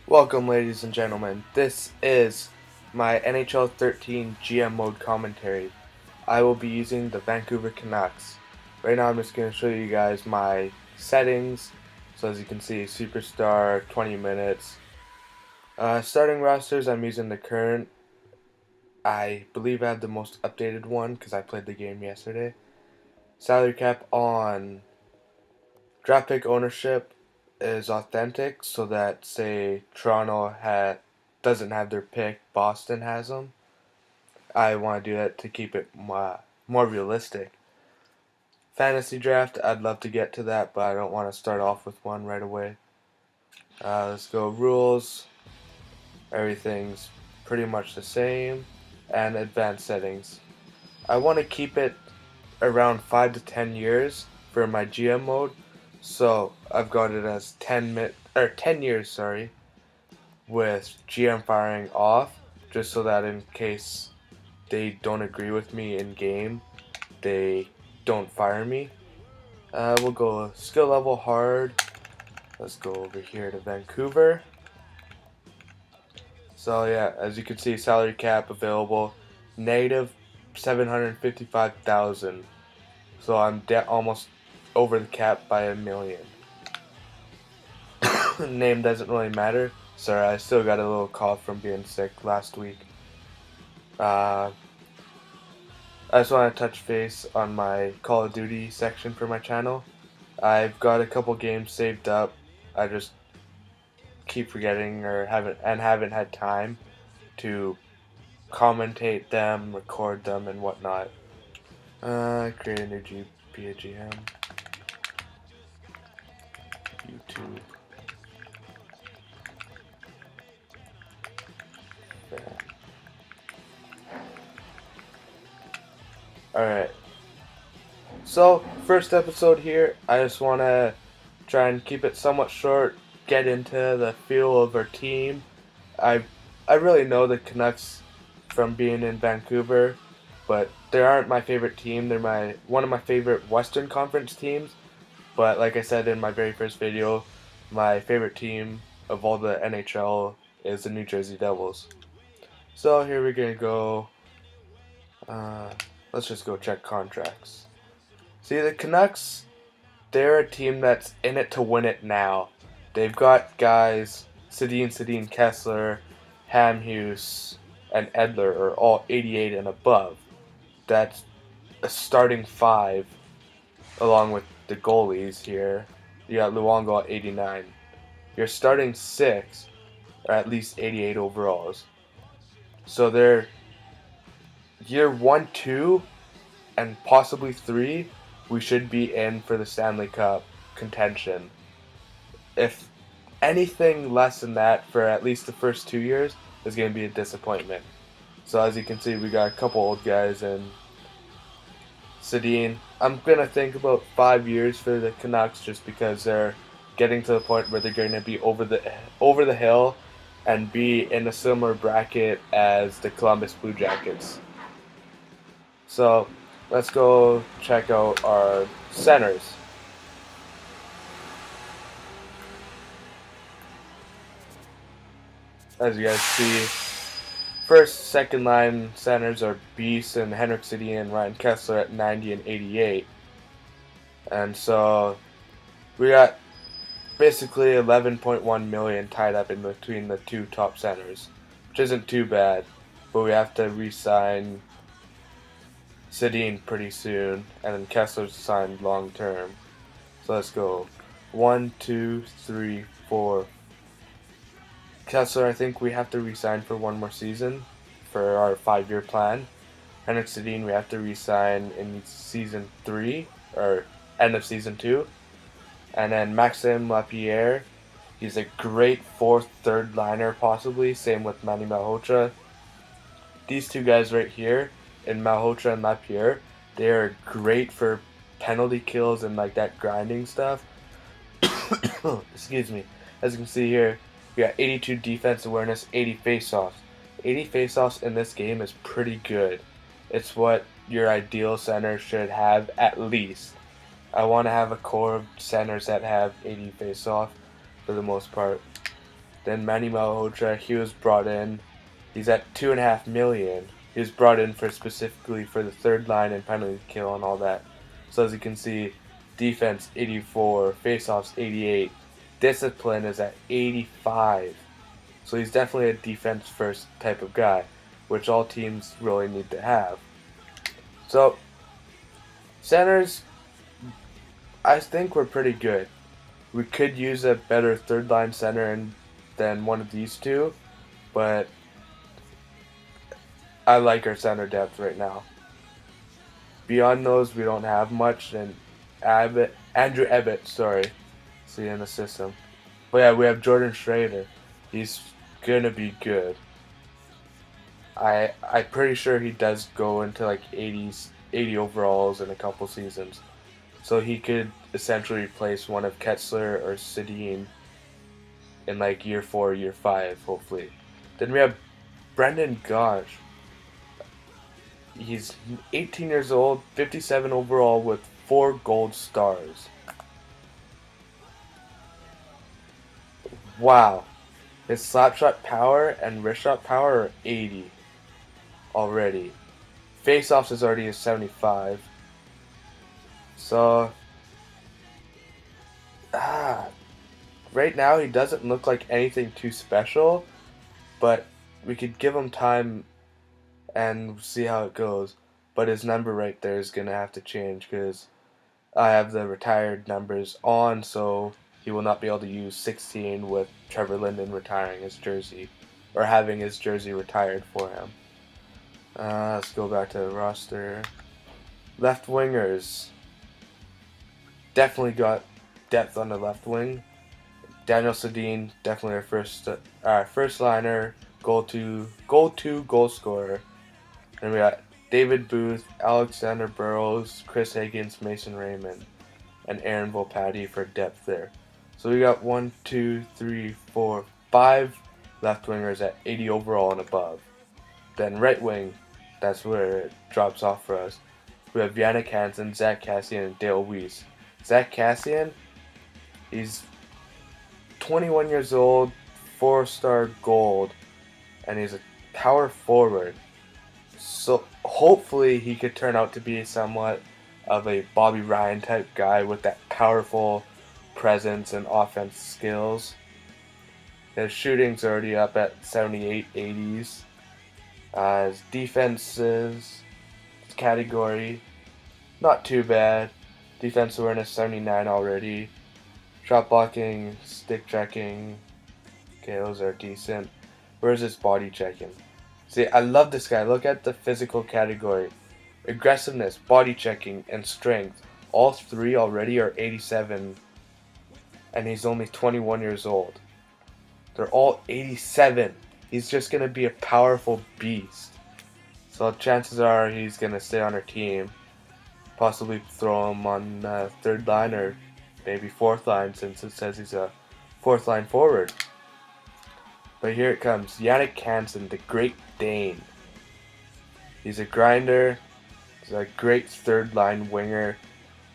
Welcome, ladies and gentlemen. This is my NHL13 GM mode commentary. I will be using the Vancouver Canucks. Right now I'm just going to show you guys my settings. So as you can see, Superstar, 20 minutes. Starting rosters, I'm using the current. I believe I have the most updated one because I played the game yesterday. Salary cap on. Draft pick ownership is authentic, so that say Toronto doesn't have their pick, Boston has them. I want to do that to keep it more realistic. Fantasy draft, I'd love to get to that, but I don't want to start off with one right away. Let's go rules. Everything's pretty much the same, and advanced settings. I want to keep it around 5 to 10 years for my GM mode. So I've got it as 10 years, sorry, with GM firing off, just so that in case they don't agree with me in game, they don't fire me. We'll go skill level hard. Let's go over here to Vancouver. So yeah, as you can see, salary cap available negative 755,000. So I'm almost over the cap by $1 million. Name doesn't really matter. Sorry, I still got a little cough from being sick last week. I just want to touch base on my Call of Duty section for my channel. I've got a couple games saved up. I just keep forgetting or haven't had time to commentate them, record them, and whatnot. Create a new GM. YouTube. Alright. So, first episode here, I just want to try and keep it somewhat short, get into the feel of our team. I really know the Canucks from being in Vancouver, but they aren't my favorite team. They're one of my favorite Western Conference teams. But like I said in my very first video, my favorite team of all the NHL is the New Jersey Devils. So here we're gonna go. Let's just go check contracts. See, the Canucks, they're a team that's in it to win it now. They've got guys, Sedin, Kessler, Hamhuis, and Edler are all 88 and above. That's a starting 5, along with the goalies here. You got Luongo at 89. Your starting 6 are at least 88 overalls. So they're year 1, 2, and possibly 3, we should be in for the Stanley Cup contention. If anything less than that for at least the first 2 years is going to be a disappointment. So as you can see, we got a couple old guys and Sedin. I'm going to think about 5 years for the Canucks just because they're getting to the point where they're going to be over the hill and be in a similar bracket as the Columbus Blue Jackets. So let's go check out our centers. As you guys see, first, second line centers are Beast and Henrik Sedin and Ryan Kessler at 90 and 88. And so we got basically 11.1 million tied up in between the two top centers, which isn't too bad, but we have to re-sign Sedin pretty soon, and then Kessler's signed long term. So let's go 1, 2, 3, 4. Kessler, I think we have to re-sign for one more season for our 5-year plan. Henrik Sedin, we have to re-sign in season 3 or end of season 2. And then Maxime Lapierre, he's a great 4th, 3rd liner possibly. Same with Manny Malhotra. These two guys right here, in Malhotra and Lapierre, they are great for penalty kills and like that grinding stuff. Excuse me. As you can see here, we got 82 defense awareness, 80 faceoffs. 80 faceoffs in this game is pretty good. It's what your ideal center should have at least. I want to have a core of centers that have 80 faceoff for the most part. Then Manny Malhotra, he was brought in. He's at $2.5 million. He was brought in for specifically for the third line and penalty kill and all that. So as you can see, defense 84, faceoffs 88, discipline is at 85. So he's definitely a defense first type of guy, which all teams really need to have. So centers, I think we're pretty good. We could use a better third line center than one of these two, but I like our center depth right now. Beyond those, we don't have much. And Andrew Ebbett, see in the system. But yeah, we have Jordan Schrader. He's gonna be good. I'm pretty sure he does go into like 80 overalls in a couple seasons. So he could essentially replace one of Ketzler or Sedin in like year 4, year 5, hopefully. Then we have Brendan Gage. He's 18 years old, 57 overall with 4 gold stars. Wow. His slapshot power and wrist shot power are 80 already. Faceoffs is already a 75. So, right now he doesn't look like anything too special, but we could give him time and see how it goes. But his number right there is going to have to change because I have the retired numbers on, so he will not be able to use 16 with Trevor Linden retiring his jersey, or having his jersey retired for him. Let's go back to the roster. Left wingers. Definitely got depth on the left wing. Daniel Sedin, definitely our first liner, goal scorer. And we got David Booth, Alexander Burrows, Chris Higgins, Mason Raymond, and Aaron Volpatti for depth there. So we got 1, 2, 3, 4, 5 left wingers at 80 overall and above. Then right wing, that's where it drops off for us. We have Yannick Hansen, Zach Cassian, and Dale Weiss. Zach Cassian, he's 21 years old, 4-star gold, and he's a power forward. So hopefully he could turn out to be somewhat of a Bobby Ryan type guy with that powerful presence and offense skills. His shooting's already up at 78, 80s. His defenses category, not too bad. Defense awareness 79 already. Shot blocking, stick checking, okay, those are decent. Where's his body checking? See, I love this guy. Look at the physical category. Aggressiveness, body checking, and strength. All 3 already are 87. And he's only 21 years old. They're all 87. He's just going to be a powerful beast. So chances are he's going to stay on our team. Possibly throw him on third line or maybe fourth line, since it says he's a fourth line forward. But here it comes. Yannick Hansen, the Great Dane. He's a grinder. He's a great third line winger.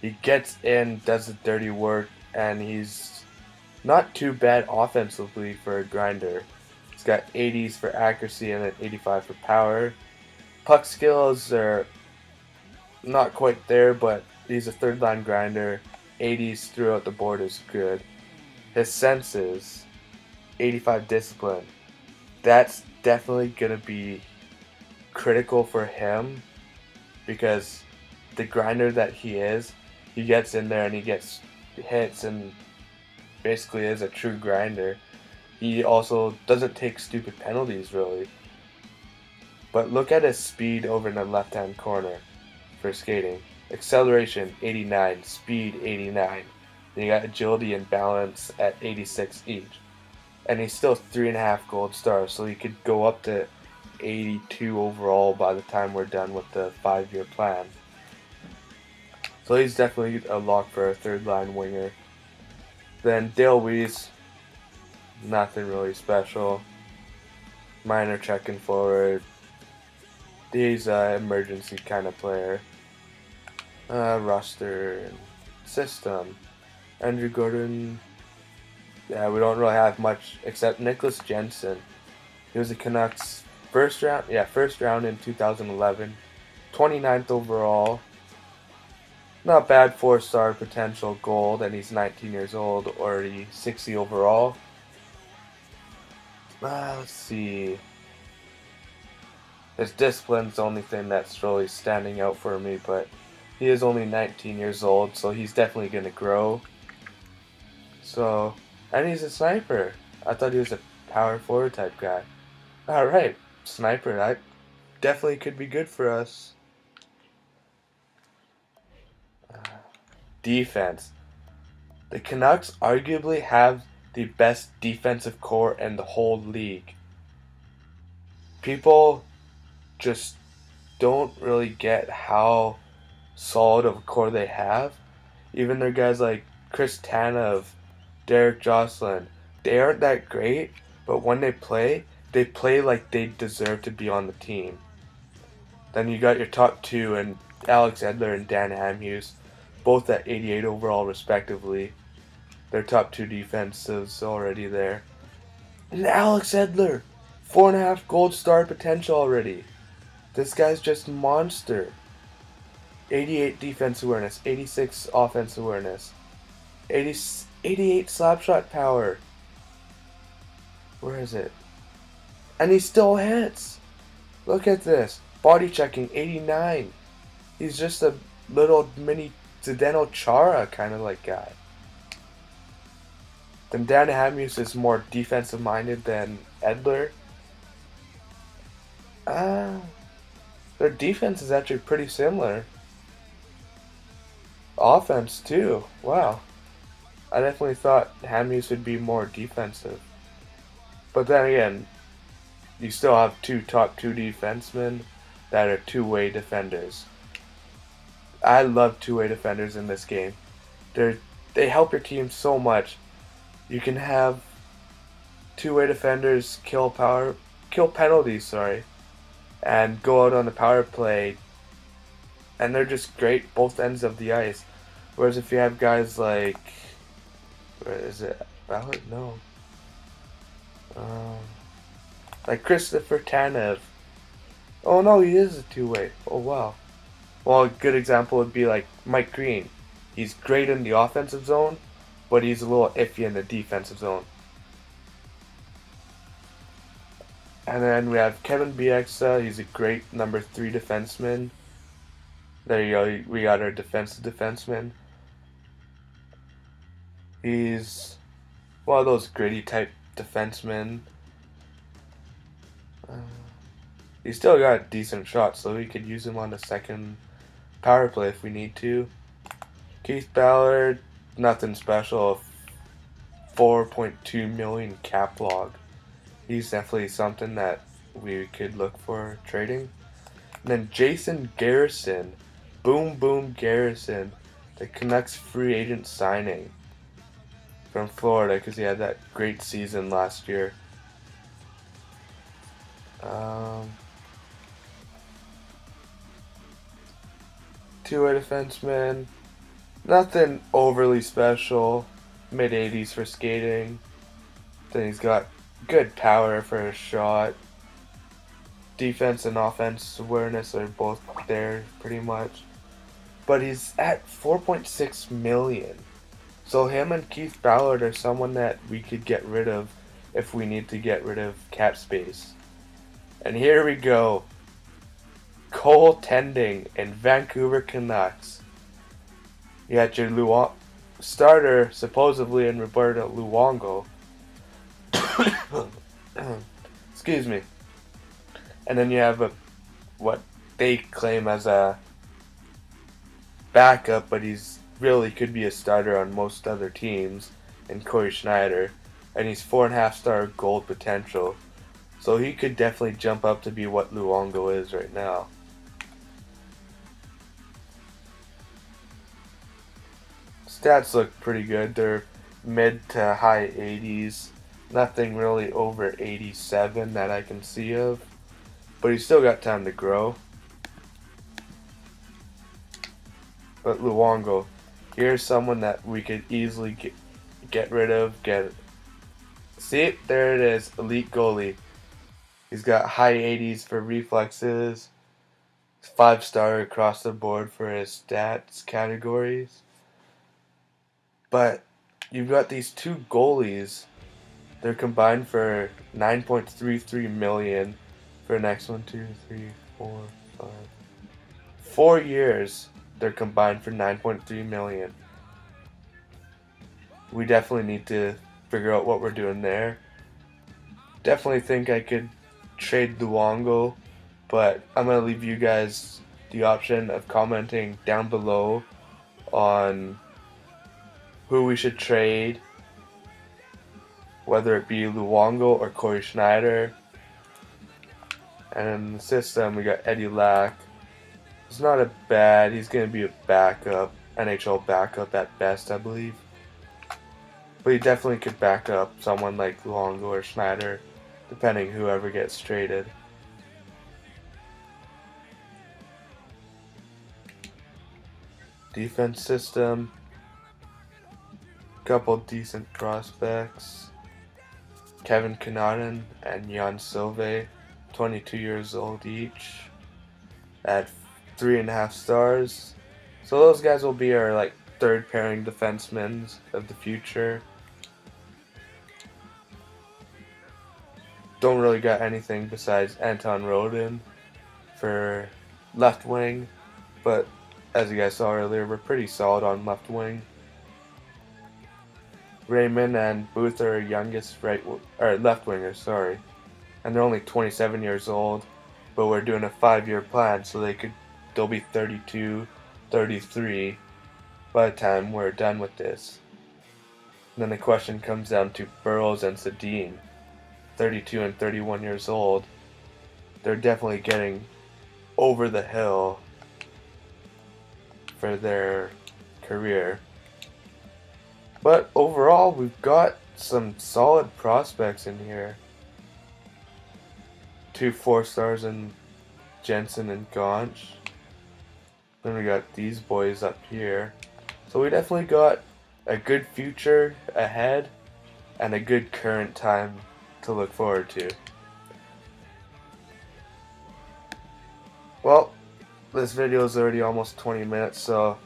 He gets in, does the dirty work, and he's not too bad offensively for a grinder. He's got 80s for accuracy and an 85 for power. Puck skills are not quite there, but he's a third line grinder. 80s throughout the board is good. His senses, 85 discipline. That's definitely going to be critical for him because the grinder that he is, he gets in there and he gets hits and basically is a true grinder. He also doesn't take stupid penalties really. But look at his speed over in the left-hand corner for skating. Acceleration 89, speed 89. Then you got agility and balance at 86 each. And he's still 3.5 gold stars, so he could go up to 82 overall by the time we're done with the 5-year plan. So he's definitely a lock for a third line winger. Then Dale Weiss, nothing really special. Minor checking forward. He's an emergency kind of player. Roster and system. Andrew Gordon. Yeah, we don't really have much except Nicholas Jensen. He was a Canucks first round in 2011, 29th overall. Not bad, 4-star potential gold, and he's 19 years old, already 60 overall. Let's see. His discipline's the only thing that's really standing out for me, but he is only 19 years old, so he's definitely going to grow. So, and he's a sniper. I thought he was a power forward type guy. Alright, sniper, that definitely could be good for us. Defense. The Canucks arguably have the best defensive core in the whole league. People just don't really get how solid of a core they have. Even their guys like Chris Tanev, Derek Jocelyn, they aren't that great, but when they play like they deserve to be on the team. Then you got your top two and Alex Edler and Dan Hamhuis, both at 88 overall respectively. Their top two defenses already there. And Alex Edler, 4.5 gold star potential already. This guy's just a monster. 88 defense awareness, 86 offense awareness, 88 slap shot power. Where is it? And he still hits. Look at this. Body checking, 89. He's just a little mini Zdeno Chara kind of like guy. Then Dan Hamhuis is more defensive minded than Edler. Their defense is actually pretty similar. Offense too. Wow. I definitely thought Hamhuis would be more defensive. But then again, you still have top two defensemen that are two-way defenders. I love two-way defenders in this game. They help your team so much. You can have two-way defenders kill penalties, and go out on the power play, and they're just great both ends of the ice. Whereas if you have guys like, where is it? Ballard? No. Like Christopher Tanev. Oh no, he is a two-way. Oh wow. Well, a good example would be like Mike Green. He's great in the offensive zone, but he's a little iffy in the defensive zone. And then we have Kevin Bieksa. He's a great number 3 defenseman. There you go. We got our defensive defenseman. He's one of those gritty type defensemen. He's still got a decent shot, so we could use him on the second power play if we need to. Keith Ballard, nothing special. 4.2 million cap log. He's definitely something that we could look for trading. And then Jason Garrison, Boom Boom Garrison, the Canucks free agent signing from Florida because he had that great season last year. Two-way defenseman, nothing overly special. Mid-80s for skating. Then he's got good power for a shot. Defense and offense awareness are both there pretty much. But he's at 4.6 million. So him and Keith Ballard are someone that we could get rid of if we need to get rid of cap space. And here we go. Cole Tending in Vancouver Canucks. You got your starter supposedly in Roberto Luongo. Excuse me. And then you have what they claim as a backup, but he's really could be a starter on most other teams, in Corey Schneider. And he's 4.5 star gold potential. So he could definitely jump up to be what Luongo is right now. Stats look pretty good. They're mid to high 80s. Nothing really over 87 that I can see of. But he's still got time to grow. But Luongo, here's someone that we could easily get rid of, get See, there it is, elite goalie. He's got high 80s for reflexes, 5-star across the board for his stats categories. But you've got these two goalies. They're combined for 9.33 million for the next 4 years. They're combined for 9.3 million. We definitely need to figure out what we're doing there. Definitely think I could trade Luongo, but I'm gonna leave you guys the option of commenting down below on who we should trade, whether it be Luongo or Corey Schneider. And in the system, we got Eddie Lack. He's not a bad. He's gonna be a backup, NHL backup at best, I believe. But he definitely could back up someone like Luongo or Schneider, depending whoever gets traded. Defense system. Couple decent prospects. Kevin Connaughton and Jan Silve, 22 years old each, at 3.5 stars. So those guys will be our like third pairing defensemen of the future. Don't really got anything besides Anton Rodin for left wing, but as you guys saw earlier, we're pretty solid on left wing. Raymond and Booth are our youngest left wingers, sorry, and they're only 27 years old, but we're doing a 5-year plan, so they'll be 32, 33 by the time we're done with this. And then the question comes down to Burrows and Sedin, 32 and 31 years old. They're definitely getting over the hill for their career. But overall, we've got some solid prospects in here. 2 4-stars in Jensen and Gaunch. Then we got these boys up here. So we definitely got a good future ahead and a good current time to look forward to. Well, this video is already almost 20 minutes, so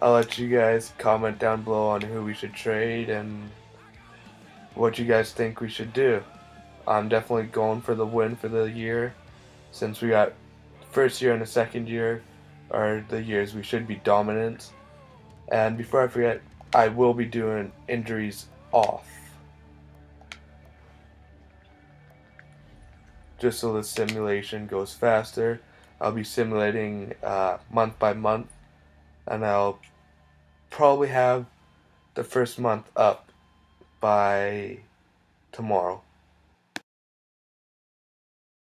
I'll let you guys comment down below on who we should trade and what you guys think we should do. I'm definitely going for the win for the year, since we got first year and the second year are the years we should be dominant. And before I forget, I will be doing injuries off, just so the simulation goes faster. I'll be simulating month by month, and I'll probably have the first month up by tomorrow.